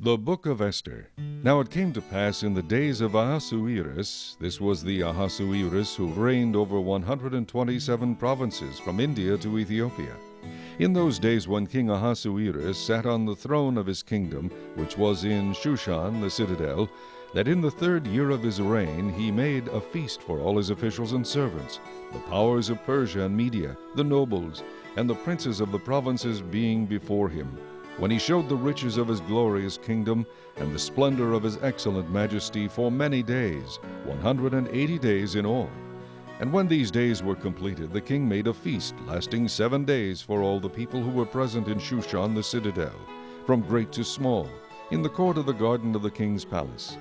The Book of Esther. Now it came to pass in the days of Ahasuerus, this was the Ahasuerus who reigned over 127 provinces from India to Ethiopia. In those days when King Ahasuerus sat on the throne of his kingdom, which was in Shushan the citadel, that in the 3rd year of his reign he made a feast for all his officials and servants, the powers of Persia and Media, the nobles, and the princes of the provinces being before him, when he showed the riches of his glorious kingdom and the splendor of his excellent majesty for many days, 180 days in all. And when these days were completed, the king made a feast lasting 7 days for all the people who were present in Shushan the citadel, from great to small, in the court of the garden of the king's palace.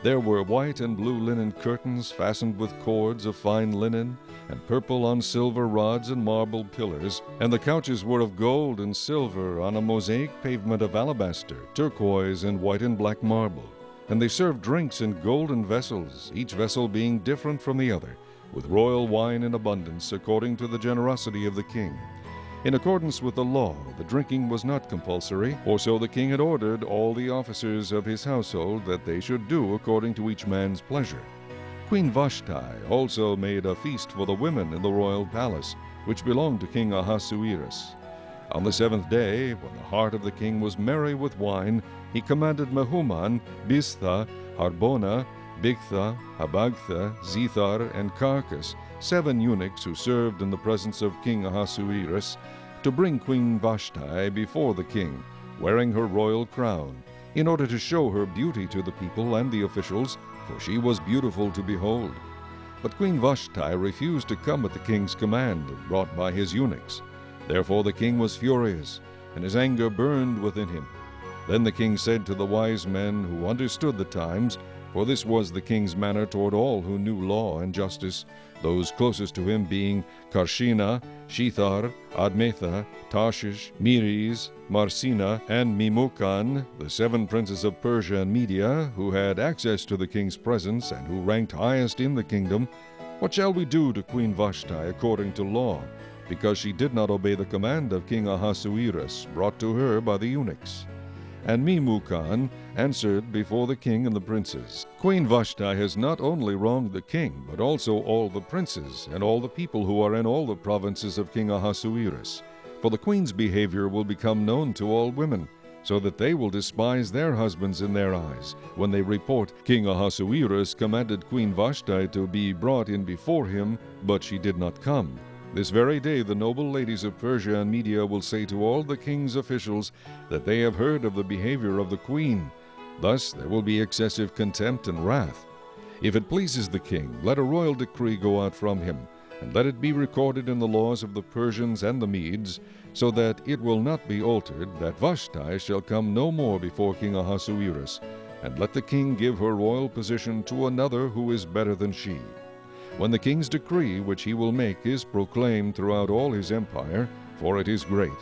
There were white and blue linen curtains fastened with cords of fine linen, and purple on silver rods and marble pillars, and the couches were of gold and silver on a mosaic pavement of alabaster, turquoise, and white and black marble. And they served drinks in golden vessels, each vessel being different from the other, with royal wine in abundance, according to the generosity of the king. In accordance with the law, the drinking was not compulsory, for so the king had ordered all the officers of his household that they should do according to each man's pleasure. Queen Vashti also made a feast for the women in the royal palace, which belonged to King Ahasuerus. On the 7th day, when the heart of the king was merry with wine, he commanded Mehuman, Biztha, Harbona, Bigtha, Habagtha, Zethar, and Carcas, 7 eunuchs who served in the presence of King Ahasuerus, to bring Queen Vashti before the king, wearing her royal crown, in order to show her beauty to the people and the officials, for she was beautiful to behold. But Queen Vashti refused to come at the king's command, brought by his eunuchs. Therefore the king was furious, and his anger burned within him. Then the king said to the wise men who understood the times, for this was the king's manner toward all who knew law and justice, those closest to him being Karshina, Shethar, Admatha, Tarshish, Meres, Marsina, and Memucan, the 7 princes of Persia and Media, who had access to the king's presence and who ranked highest in the kingdom, what shall we do to Queen Vashti according to law, because she did not obey the command of King Ahasuerus, brought to her by the eunuchs? And Memucan answered before the king and the princes, Queen Vashti has not only wronged the king, but also all the princes and all the people who are in all the provinces of King Ahasuerus. For the queen's behavior will become known to all women, so that they will despise their husbands in their eyes, when they report, King Ahasuerus commanded Queen Vashti to be brought in before him, but she did not come. This very day the noble ladies of Persia and Media will say to all the king's officials that they have heard of the behavior of the queen. Thus there will be excessive contempt and wrath. If it pleases the king, let a royal decree go out from him, and let it be recorded in the laws of the Persians and the Medes, so that it will not be altered, that Vashti shall come no more before King Ahasuerus, and let the king give her royal position to another who is better than she. When the king's decree which he will make is proclaimed throughout all his empire, for it is great,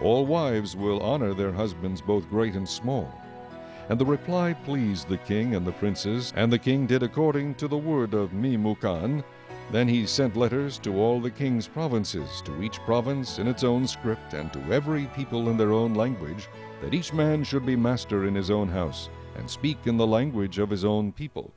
all wives will honor their husbands both great and small. And the reply pleased the king and the princes, and the king did according to the word of Memucan. Then he sent letters to all the king's provinces, to each province in its own script, and to every people in their own language, that each man should be master in his own house, and speak in the language of his own people.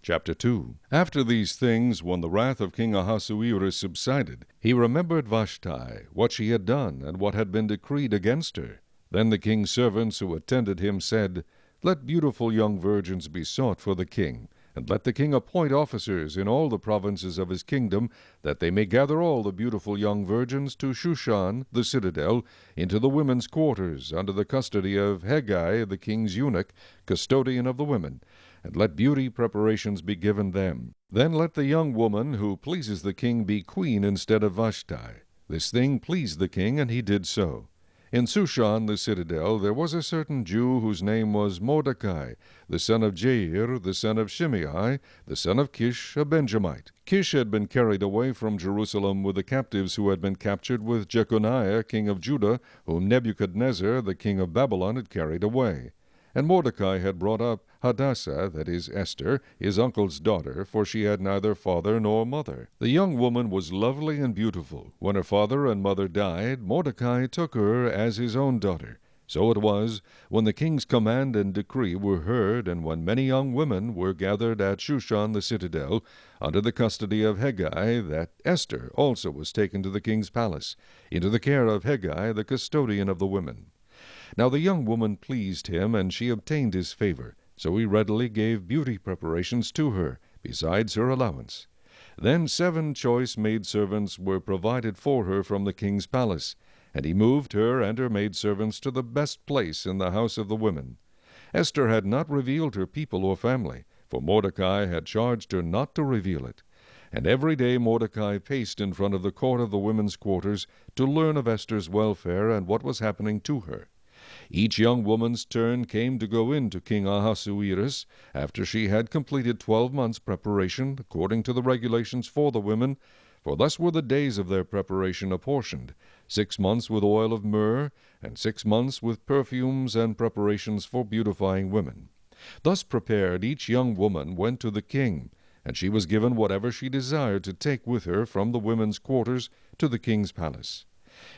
Chapter 2. After these things, when the wrath of King Ahasuerus subsided, he remembered Vashti, what she had done, and what had been decreed against her. Then the king's servants who attended him said, Let beautiful young virgins be sought for the king, and let the king appoint officers in all the provinces of his kingdom, that they may gather all the beautiful young virgins to Shushan, the citadel, into the women's quarters, under the custody of Hegai, the king's eunuch, custodian of the women, and let beauty preparations be given them. Then let the young woman who pleases the king be queen instead of Vashti. This thing pleased the king, and he did so. In Shushan the citadel there was a certain Jew whose name was Mordecai, the son of Jair, the son of Shimei, the son of Kish, a Benjamite. Kish had been carried away from Jerusalem with the captives who had been captured with Jeconiah, king of Judah, whom Nebuchadnezzar, the king of Babylon, had carried away. And Mordecai had brought up Hadassah, that is Esther, his uncle's daughter, for she had neither father nor mother. The young woman was lovely and beautiful. When her father and mother died, Mordecai took her as his own daughter, So it was, when the king's command and decree were heard, and when many young women were gathered at Shushan the citadel, under the custody of Hegai, that Esther also was taken to the king's palace, into the care of Hegai, the custodian of the women. Now the young woman pleased him, and she obtained his favor. So he readily gave beauty preparations to her, besides her allowance. Then 7 choice maidservants were provided for her from the king's palace, and he moved her and her maidservants to the best place in the house of the women. Esther had not revealed her people or family, for Mordecai had charged her not to reveal it. And every day Mordecai paced in front of the court of the women's quarters to learn of Esther's welfare and what was happening to her. Each young woman's turn came to go in to King Ahasuerus after she had completed 12 months' preparation according to the regulations for the women, for thus were the days of their preparation apportioned, 6 months with oil of myrrh, and 6 months with perfumes and preparations for beautifying women. Thus prepared, each young woman went to the king, and she was given whatever she desired to take with her from the women's quarters to the king's palace.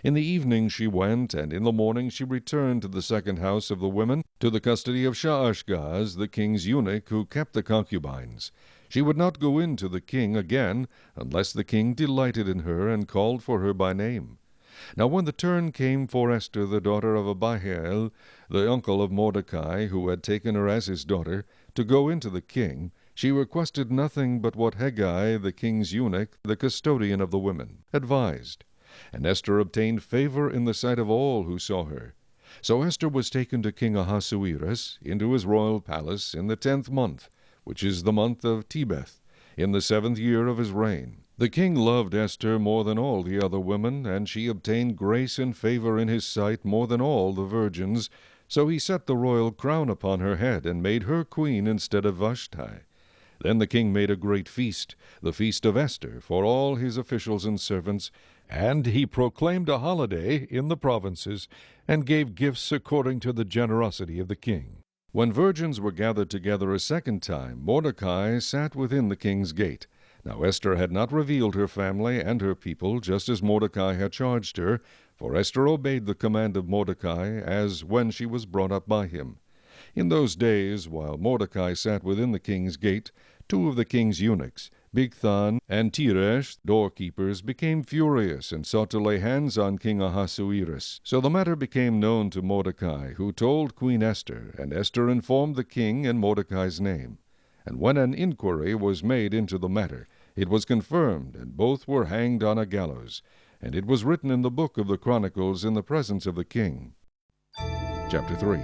In the evening she went, and in the morning she returned to the second house of the women, to the custody of Shaashgaz, the king's eunuch, who kept the concubines. She would not go in to the king again, unless the king delighted in her and called for her by name. Now when the turn came for Esther, the daughter of Abihail, the uncle of Mordecai, who had taken her as his daughter, to go into the king, she requested nothing but what Hegai, the king's eunuch, the custodian of the women, advised. And Esther obtained favor in the sight of all who saw her. So Esther was taken to King Ahasuerus into his royal palace in the 10th month, which is the month of Tebeth, in the 7th year of his reign. The king loved Esther more than all the other women, and she obtained grace and favor in his sight more than all the virgins. So he set the royal crown upon her head, and made her queen instead of Vashti. Then the king made a great feast, the feast of Esther, for all his officials and servants, and he proclaimed a holiday in the provinces, and gave gifts according to the generosity of the king. When virgins were gathered together a second time, Mordecai sat within the king's gate. Now Esther had not revealed her family and her people, just as Mordecai had charged her, for Esther obeyed the command of Mordecai, as when she was brought up by him. In those days, while Mordecai sat within the king's gate, 2 of the king's eunuchs, Bigthan and Teresh, doorkeepers, became furious and sought to lay hands on King Ahasuerus. So the matter became known to Mordecai, who told Queen Esther, and Esther informed the king in Mordecai's name. And when an inquiry was made into the matter, it was confirmed, and both were hanged on a gallows. And it was written in the book of the Chronicles in the presence of the king. Chapter 3.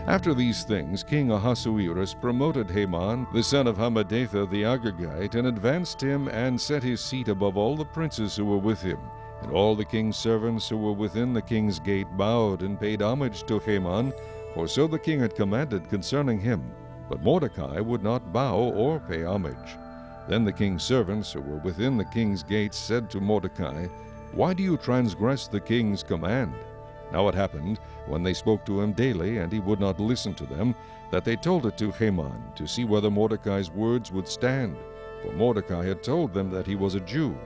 After these things, King Ahasuerus promoted Haman, the son of Hammedatha the Agagite, and advanced him, and set his seat above all the princes who were with him. And all the king's servants who were within the king's gate bowed and paid homage to Haman, for so the king had commanded concerning him. But Mordecai would not bow or pay homage. Then the king's servants who were within the king's gates said to Mordecai, "Why do you transgress the king's command?" Now it happened, when they spoke to him daily, and he would not listen to them, that they told it to Haman, to see whether Mordecai's words would stand. For Mordecai had told them that he was a Jew.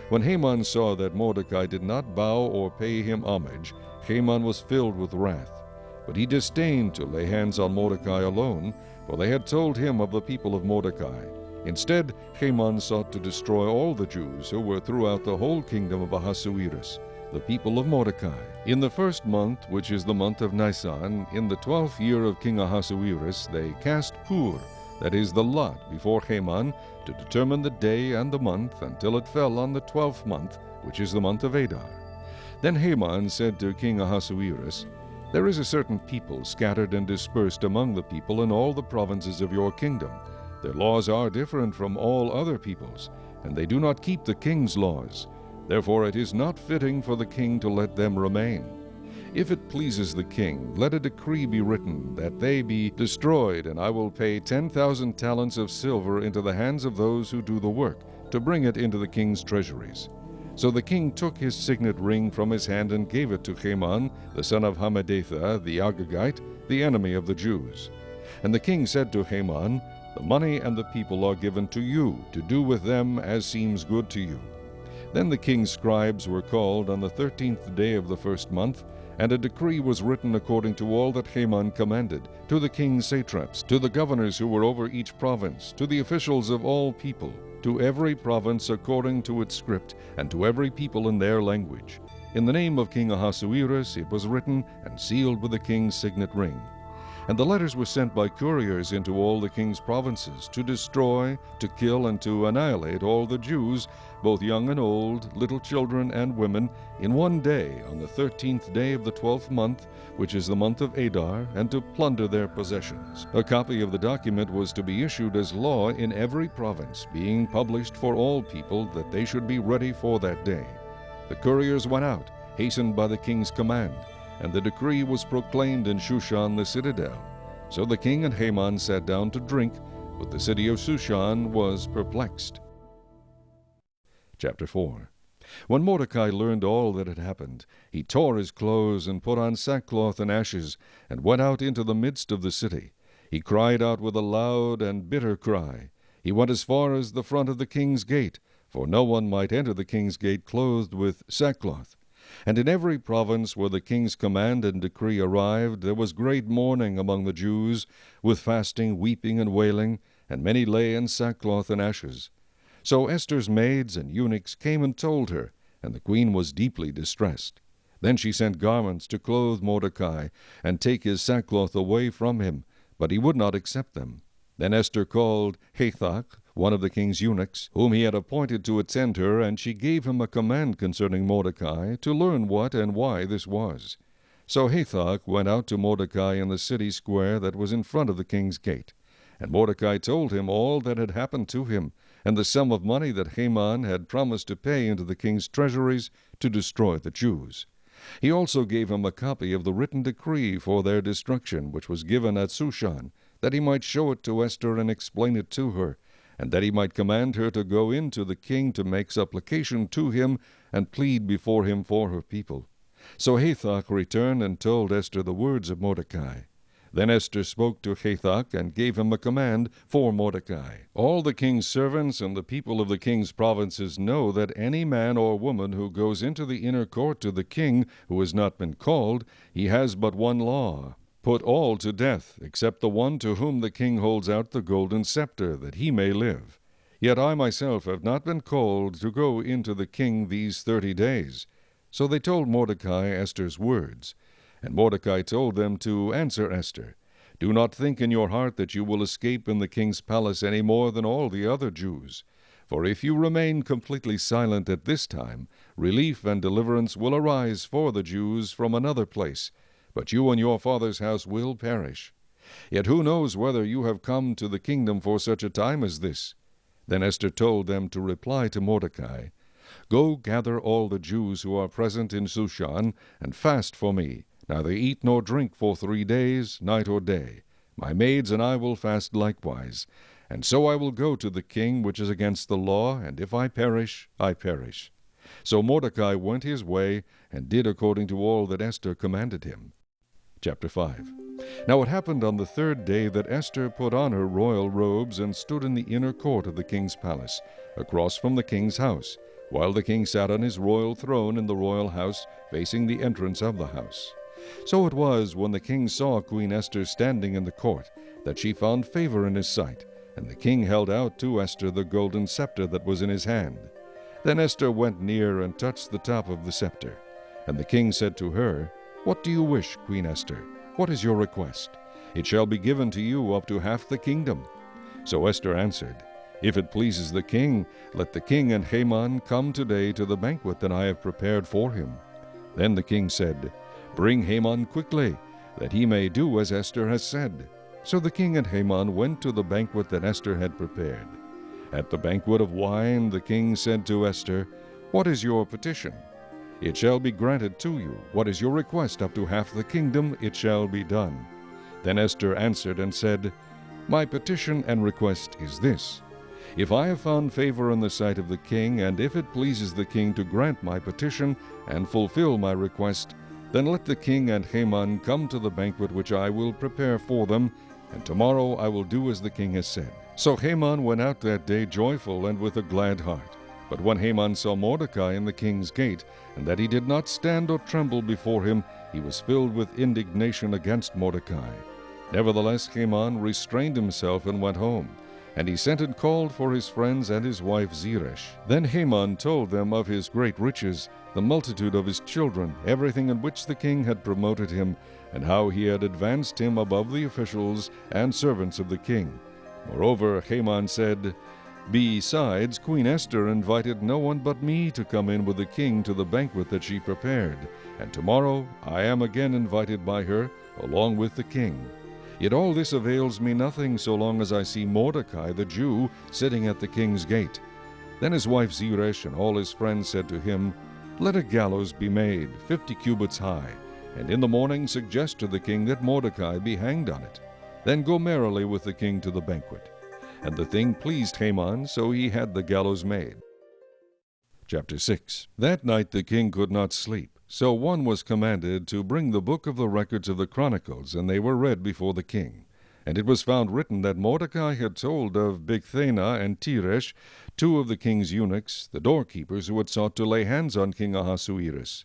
When Haman saw that Mordecai did not bow or pay him homage, Haman was filled with wrath. But he disdained to lay hands on Mordecai alone, for they had told him of the people of Mordecai. Instead, Haman sought to destroy all the Jews who were throughout the whole kingdom of Ahasuerus, the people of Mordecai. In the 1st month, which is the month of Nisan, in the 12th year of King Ahasuerus, they cast Pur, that is the lot, before Haman, to determine the day and the month, until it fell on the 12th month, which is the month of Adar. Then Haman said to King Ahasuerus, "There is a certain people scattered and dispersed among the people in all the provinces of your kingdom. Their laws are different from all other peoples, and they do not keep the king's laws. Therefore it is not fitting for the king to let them remain. If it pleases the king, let a decree be written that they be destroyed, and I will pay 10,000 talents of silver into the hands of those who do the work, to bring it into the king's treasuries." So the king took his signet ring from his hand and gave it to Haman, the son of Hammedatha the Agagite, the enemy of the Jews. And the king said to Haman, "The money and the people are given to you, to do with them as seems good to you." Then the king's scribes were called on the 13th day of the 1st month, And a decree was written according to all that Haman commanded, to the king's satraps, to the governors who were over each province, to the officials of all people, to every province according to its script, and to every people in their language. In the name of King Ahasuerus it was written and sealed with the king's signet ring. And the letters were sent by couriers into all the king's provinces, to destroy, to kill, and to annihilate all the Jews, both young and old, little children and women, in one day, on the 13th day of the 12th month, which is the month of Adar, and to plunder their possessions. A copy of the document was to be issued as law in every province, being published for all people, that they should be ready for that day. The couriers went out, hastened by the king's command, and the decree was proclaimed in Shushan the citadel. So the king and Haman sat down to drink, but the city of Shushan was perplexed. Chapter 4. When Mordecai learned all that had happened, he tore his clothes and put on sackcloth and ashes, and went out into the midst of the city. He cried out with a loud and bitter cry. He went as far as the front of the king's gate, for no one might enter the king's gate clothed with sackcloth. And in every province where the king's command and decree arrived, there was great mourning among the Jews, with fasting, weeping, and wailing, and many lay in sackcloth and ashes. So Esther's maids and eunuchs came and told her, and the queen was deeply distressed. Then she sent garments to clothe Mordecai, and take his sackcloth away from him, but he would not accept them. Then Esther called Hathach, one of the king's eunuchs, whom he had appointed to attend her, and she gave him a command concerning Mordecai, to learn what and why this was. So Hathach went out to Mordecai in the city square that was in front of the king's gate. And Mordecai told him all that had happened to him, and the sum of money that Haman had promised to pay into the king's treasuries to destroy the Jews. He also gave him a copy of the written decree for their destruction, which was given at Shushan, that he might show it to Esther and explain it to her, and that he might command her to go in to the king to make supplication to him and plead before him for her people. So Hathach returned and told Esther the words of Mordecai. Then Esther spoke to Hathach and gave him a command for Mordecai. All the king's servants and the people of the king's provinces know that any man or woman who goes into the inner court to the king who has not been called, he has but one law: put all to death, except the one to whom the king holds out the golden scepter, that he may live. Yet I myself have not been called to go into the king these 30 days. So they told Mordecai Esther's words. And Mordecai told them to answer Esther, Do not think in your heart that you will escape in the king's palace any more than all the other Jews. For if you remain completely silent at this time, relief and deliverance will arise for the Jews from another place, but you and your father's house will perish. Yet who knows whether you have come to the kingdom for such a time as this? Then Esther told them to reply to Mordecai, Go gather all the Jews who are present in Shushan, and fast for me, neither eat nor drink for 3 days, night or day. My maids and I will fast likewise. And so I will go to the king, which is against the law, and if I perish, I perish. So Mordecai went his way, and did according to all that Esther commanded him. Chapter 5. Now it happened on the 3rd day that Esther put on her royal robes and stood in the inner court of the king's palace, across from the king's house, while the king sat on his royal throne in the royal house, facing the entrance of the house. So it was, when the king saw Queen Esther standing in the court, that she found favor in his sight, and the king held out to Esther the golden scepter that was in his hand. Then Esther went near and touched the top of the scepter. And the king said to her, What do you wish, Queen Esther? What is your request? It shall be given to you up to half the kingdom. So Esther answered, If it pleases the king, let the king and Haman come today to the banquet that I have prepared for him. Then the king said, Bring Haman quickly, that he may do as Esther has said. So the king and Haman went to the banquet that Esther had prepared. At the banquet of wine the king said to Esther, What is your petition? It shall be granted to you. What is your request? Up to half the kingdom it shall be done. Then Esther answered and said, My petition and request is this. If I have found favor in the sight of the king, and if it pleases the king to grant my petition and fulfill my request, then let the king and Haman come to the banquet which I will prepare for them, and tomorrow I will do as the king has said. So Haman went out that day joyful and with a glad heart. But when Haman saw Mordecai in the king's gate, and that he did not stand or tremble before him, he was filled with indignation against Mordecai. Nevertheless, Haman restrained himself and went home. And he sent and called for his friends and his wife Zeresh. Then Haman told them of his great riches, the multitude of his children, everything in which the king had promoted him, and how he had advanced him above the officials and servants of the king. Moreover, Haman said, "Besides, Queen Esther invited no one but me to come in with the king to the banquet that she prepared, and tomorrow I am again invited by her, along with the king. Yet all this avails me nothing so long as I see Mordecai the Jew sitting at the king's gate." Then his wife Zeresh and all his friends said to him, "Let a gallows be made, 50 cubits high, and in the morning suggest to the king that Mordecai be hanged on it. Then go merrily with the king to the banquet." And the thing pleased Haman, so he had the gallows made. Chapter 6. That night the king could not sleep. So one was commanded to bring the book of the records of the Chronicles, and they were read before the king. And it was found written that Mordecai had told of Bigthana and Teresh, two of the king's eunuchs, the doorkeepers who had sought to lay hands on King Ahasuerus.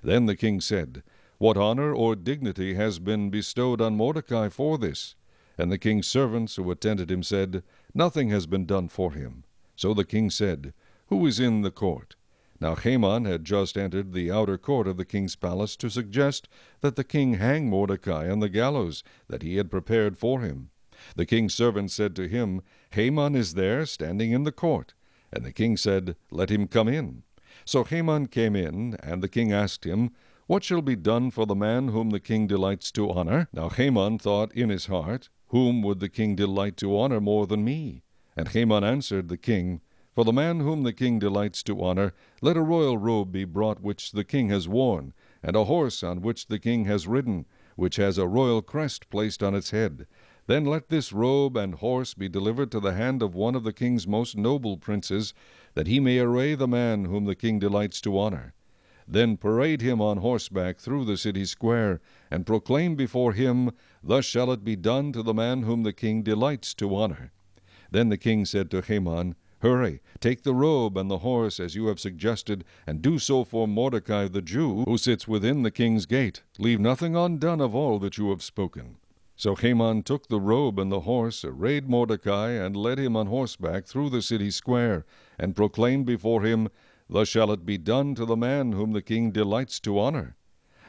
Then the king said, "What honor or dignity has been bestowed on Mordecai for this?" And the king's servants who attended him said, "Nothing has been done for him." So the king said, "Who is in the court?" Now Haman had just entered the outer court of the king's palace to suggest that the king hang Mordecai on the gallows that he had prepared for him. The king's servant said to him, "Haman is there, standing in the court." And the king said, "Let him come in." So Haman came in, and the king asked him, "What shall be done for the man whom the king delights to honor?" Now Haman thought in his heart, "Whom would the king delight to honor more than me?" And Haman answered the king, "For the man whom the king delights to honor, let a royal robe be brought which the king has worn, and a horse on which the king has ridden, which has a royal crest placed on its head. Then let this robe and horse be delivered to the hand of one of the king's most noble princes, that he may array the man whom the king delights to honor. Then parade him on horseback through the city square, and proclaim before him, 'Thus shall it be done to the man whom the king delights to honor.'" Then the king said to Haman, "Hurry, take the robe and the horse as you have suggested, and do so for Mordecai the Jew, who sits within the king's gate. Leave nothing undone of all that you have spoken." So Haman took the robe and the horse, arrayed Mordecai, and led him on horseback through the city square, and proclaimed before him, "Thus shall it be done to the man whom the king delights to honor."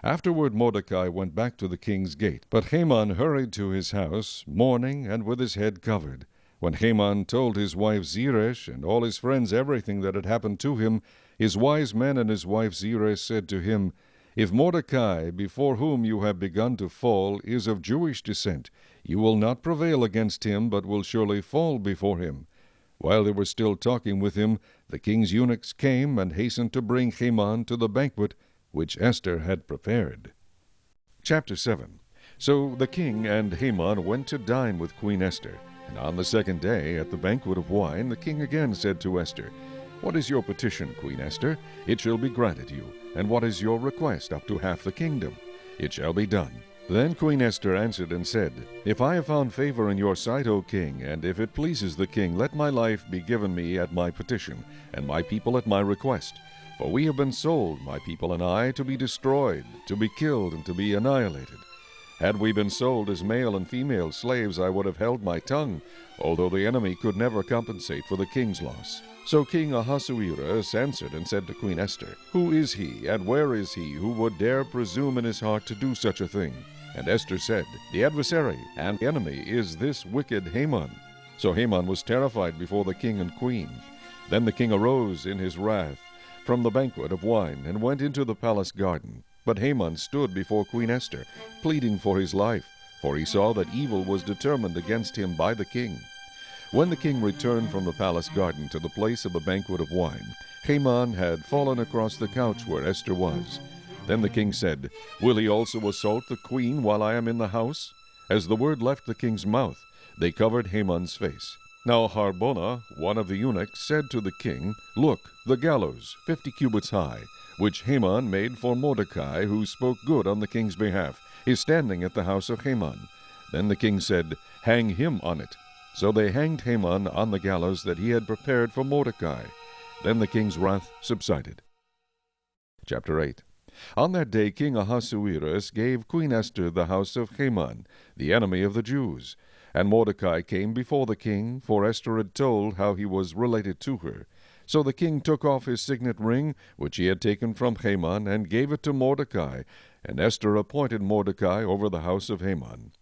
Afterward Mordecai went back to the king's gate, but Haman hurried to his house, mourning and with his head covered. When Haman told his wife Zeresh and all his friends everything that had happened to him, his wise men and his wife Zeresh said to him, "If Mordecai, before whom you have begun to fall, is of Jewish descent, you will not prevail against him, but will surely fall before him." While they were still talking with him, the king's eunuchs came and hastened to bring Haman to the banquet which Esther had prepared. Chapter 7. So the king and Haman went to dine with Queen Esther. And on the second day, at the banquet of wine, the king again said to Esther, "What is your petition, Queen Esther? It shall be granted you. And what is your request, up to half the kingdom? It shall be done." Then Queen Esther answered and said, "If I have found favor in your sight, O king, and if it pleases the king, let my life be given me at my petition, and my people at my request. For we have been sold, my people and I, to be destroyed, to be killed, and to be annihilated. Had we been sold as male and female slaves, I would have held my tongue, although the enemy could never compensate for the king's loss." So King Ahasuerus answered and said to Queen Esther, "Who is he, and where is he, who would dare presume in his heart to do such a thing?" And Esther said, "The adversary and enemy is this wicked Haman." So Haman was terrified before the king and queen. Then the king arose in his wrath from the banquet of wine, and went into the palace garden. But Haman stood before Queen Esther, pleading for his life, for he saw that evil was determined against him by the king. When the king returned from the palace garden to the place of the banquet of wine, Haman had fallen across the couch where Esther was. Then the king said, "Will he also assault the queen while I am in the house?" As the word left the king's mouth, they covered Haman's face. Now Harbona, one of the eunuchs, said to the king, "Look, the gallows, 50 cubits high, which Haman made for Mordecai, who spoke good on the king's behalf, is standing at the house of Haman." Then the king said, "Hang him on it." So they hanged Haman on the gallows that he had prepared for Mordecai. Then the king's wrath subsided. Chapter 8. On that day King Ahasuerus gave Queen Esther the house of Haman, the enemy of the Jews. And Mordecai came before the king, for Esther had told how he was related to her. So the king took off his signet ring, which he had taken from Haman, and gave it to Mordecai. And Esther appointed Mordecai over the house of Haman.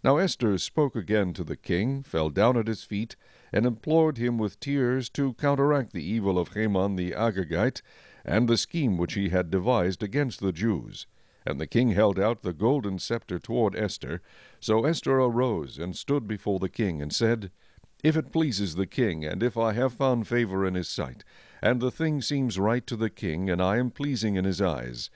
Now Esther spoke again to the king, fell down at his feet, and implored him with tears to counteract the evil of Haman the Agagite, and the scheme which he had devised against the Jews. And the king held out the golden scepter toward Esther. So Esther arose and stood before the king, and said, If it pleases the king, and if I have found favor in his sight, and the thing seems right to the king, and I am pleasing in his eyes,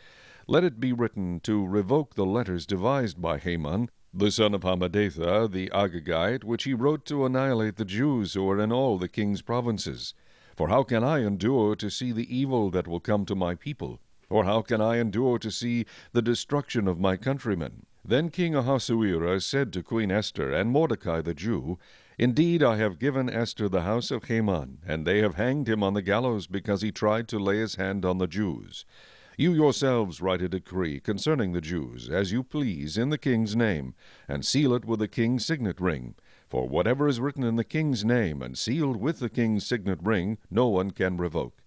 let it be written to revoke the letters devised by Haman, the son of Hammedatha the Agagite, which he wrote to annihilate the Jews who are in all the king's provinces. For how can I endure to see the evil that will come to my people? Or how can I endure to see the destruction of my countrymen? Then King Ahasuerus said to Queen Esther and Mordecai the Jew, Indeed, I have given Esther the house of Haman, and they have hanged him on the gallows because he tried to lay his hand on the Jews. You yourselves write a decree concerning the Jews, as you please, in the king's name, and seal it with the king's signet ring. For whatever is written in the king's name and sealed with the king's signet ring, no one can revoke.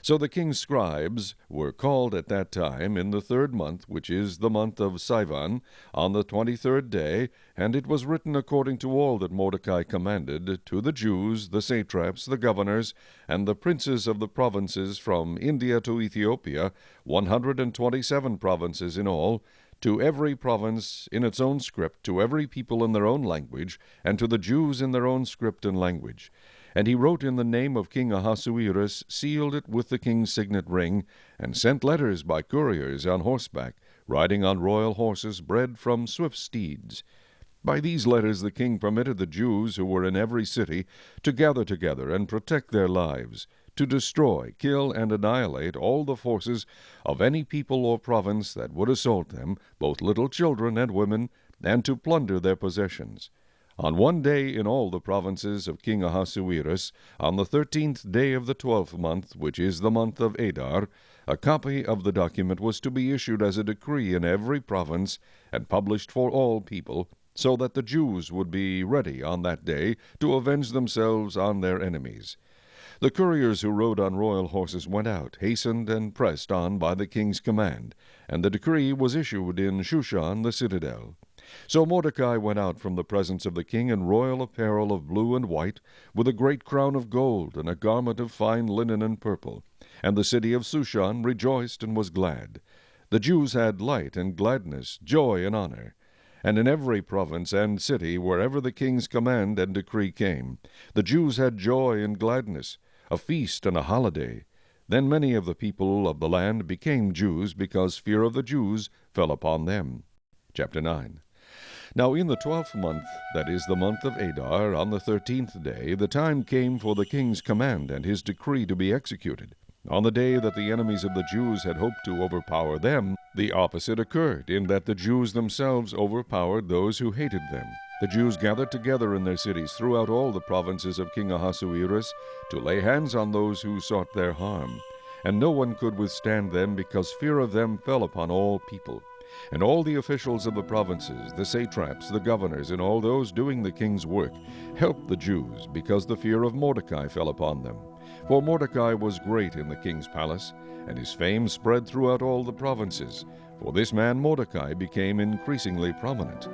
So the king's scribes were called at that time in the 3rd month, which is the month of Sivan, on the 23rd day, and it was written according to all that Mordecai commanded, to the Jews, the satraps, the governors, and the princes of the provinces from India to Ethiopia, 127 provinces in all, to every province in its own script, to every people in their own language, and to the Jews in their own script and language. And he wrote in the name of King Ahasuerus, sealed it with the king's signet ring, and sent letters by couriers on horseback, riding on royal horses bred from swift steeds. By these letters the king permitted the Jews who were in every city to gather together and protect their lives, to destroy, kill, and annihilate all the forces of any people or province that would assault them, both little children and women, and to plunder their possessions. On one day in all the provinces of King Ahasuerus, on the 13th day of the 12th month, which is the month of Adar, a copy of the document was to be issued as a decree in every province, and published for all people, so that the Jews would be ready on that day to avenge themselves on their enemies. The couriers who rode on royal horses went out, hastened and pressed on by the king's command, and the decree was issued in Shushan the citadel. So Mordecai went out from the presence of the king in royal apparel of blue and white, with a great crown of gold, and a garment of fine linen and purple. And the city of Shushan rejoiced and was glad. The Jews had light and gladness, joy and honor. And in every province and city, wherever the king's command and decree came, the Jews had joy and gladness, a feast and a holiday. Then many of the people of the land became Jews, because fear of the Jews fell upon them. Chapter 9. Now in the 12th month, that is the month of Adar, on the 13th day, the time came for the king's command and his decree to be executed. On the day that the enemies of the Jews had hoped to overpower them, the opposite occurred, in that the Jews themselves overpowered those who hated them. The Jews gathered together in their cities throughout all the provinces of King Ahasuerus to lay hands on those who sought their harm. And no one could withstand them, because fear of them fell upon all people. And all the officials of the provinces, the satraps, the governors, and all those doing the king's work, helped the Jews, because the fear of Mordecai fell upon them. For Mordecai was great in the king's palace, and his fame spread throughout all the provinces. For this man Mordecai became increasingly prominent.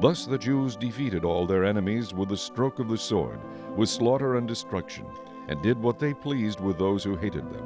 Thus the Jews defeated all their enemies with the stroke of the sword, with slaughter and destruction, and did what they pleased with those who hated them.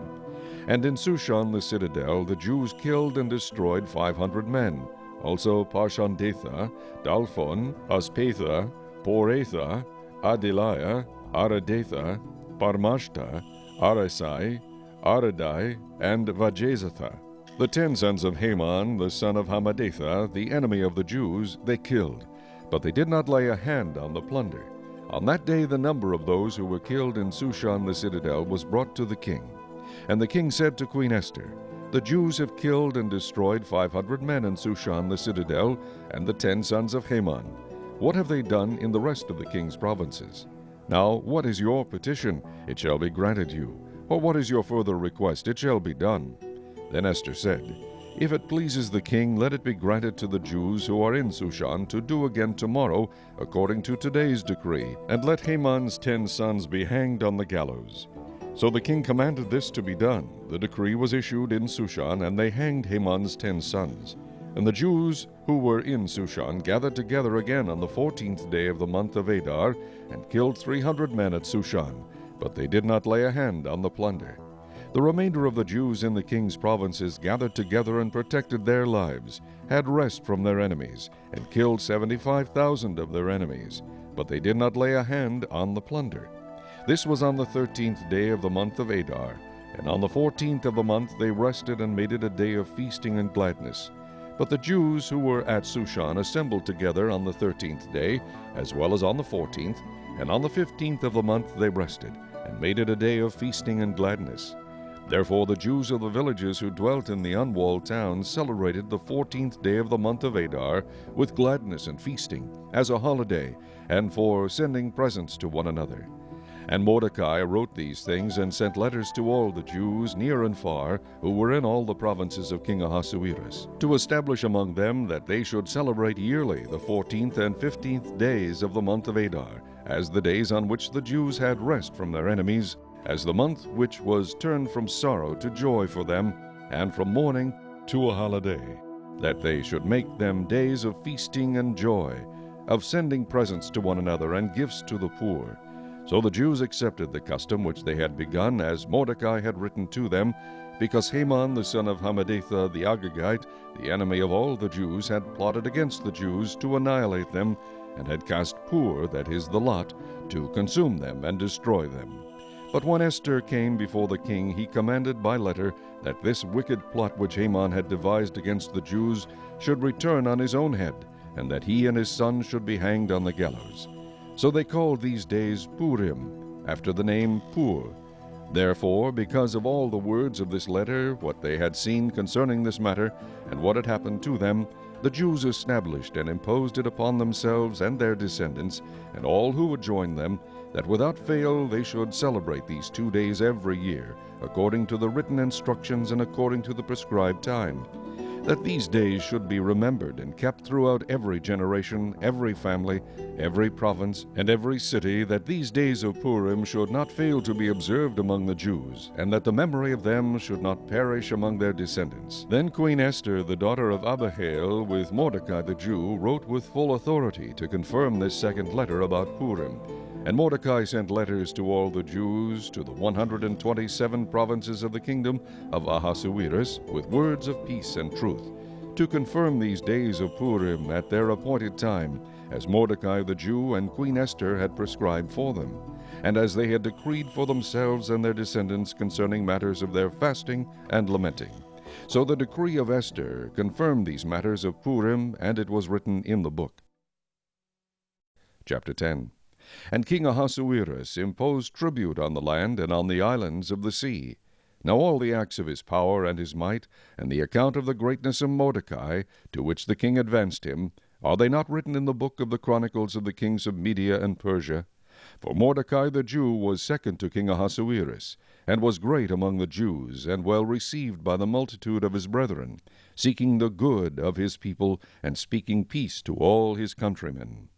And in Shushan the citadel the Jews killed and destroyed 500 men, also Parshandatha, Dalphon, Aspatha, Poratha, Adeliah, Aradatha, Parmashta, Arasai, Aradai, and Vajezatha. The 10 sons of Haman, the son of Hammedatha, the enemy of the Jews, they killed, but they did not lay a hand on the plunder. On that day the number of those who were killed in Shushan the citadel was brought to the king. And the king said to Queen Esther, The Jews have killed and destroyed 500 men in Shushan the citadel, and the 10 sons of Haman. What have they done in the rest of the king's provinces? Now, what is your petition? It shall be granted you. Or what is your further request? It shall be done. Then Esther said, If it pleases the king, let it be granted to the Jews who are in Shushan to do again tomorrow, according to today's decree, and let Haman's 10 sons be hanged on the gallows. So the king commanded this to be done. The decree was issued in Shushan, and they hanged Haman's 10 sons. And the Jews who were in Shushan gathered together again on the 14th day of the month of Adar, and killed 300 men at Shushan, but they did not lay a hand on the plunder. The remainder of the Jews in the king's provinces gathered together and protected their lives, had rest from their enemies, and killed 75,000 of their enemies, but they did not lay a hand on the plunder. This was on the 13th day of the month of Adar, and on the 14th of the month they rested and made it a day of feasting and gladness. But the Jews who were at Shushan assembled together on the 13th day, as well as on the 14th, and on the 15th of the month they rested, and made it a day of feasting and gladness. Therefore the Jews of the villages who dwelt in the unwalled towns celebrated the 14th day of the month of Adar with gladness and feasting, as a holiday, and for sending presents to one another. And Mordecai wrote these things and sent letters to all the Jews, near and far, who were in all the provinces of King Ahasuerus, to establish among them that they should celebrate yearly the 14th and 15th days of the month of Adar, as the days on which the Jews had rest from their enemies, as the month which was turned from sorrow to joy for them, and from mourning to a holiday, that they should make them days of feasting and joy, of sending presents to one another and gifts to the poor. So the Jews accepted the custom which they had begun, as Mordecai had written to them, because Haman the son of Hammedatha the Agagite, the enemy of all the Jews, had plotted against the Jews to annihilate them, and had cast Pur, that is the lot, to consume them and destroy them. But when Esther came before the king, he commanded by letter that this wicked plot which Haman had devised against the Jews should return on his own head, and that he and his son should be hanged on the gallows. So they called these days Purim, after the name Pur. Therefore, because of all the words of this letter, what they had seen concerning this matter, and what had happened to them, the Jews established and imposed it upon themselves and their descendants, and all who would join them, that without fail they should celebrate these 2 days every year, according to the written instructions and according to the prescribed time, that these days should be remembered and kept throughout every generation, every family, every province, and every city, that these days of Purim should not fail to be observed among the Jews, and that the memory of them should not perish among their descendants. Then Queen Esther, the daughter of Abihail, with Mordecai the Jew, wrote with full authority to confirm this second letter about Purim. And Mordecai sent letters to all the Jews, to the 127 provinces of the kingdom of Ahasuerus, with words of peace and truth, to confirm these days of Purim at their appointed time, as Mordecai the Jew and Queen Esther had prescribed for them, and as they had decreed for themselves and their descendants concerning matters of their fasting and lamenting. So the decree of Esther confirmed these matters of Purim, and it was written in the book. Chapter 10. And King Ahasuerus imposed tribute on the land and on the islands of the sea. Now all the acts of his power and his might, and the account of the greatness of Mordecai, to which the king advanced him, are they not written in the book of the chronicles of the kings of Media and Persia? For Mordecai the Jew was second to King Ahasuerus, and was great among the Jews, and well received by the multitude of his brethren, seeking the good of his people, and speaking peace to all his countrymen.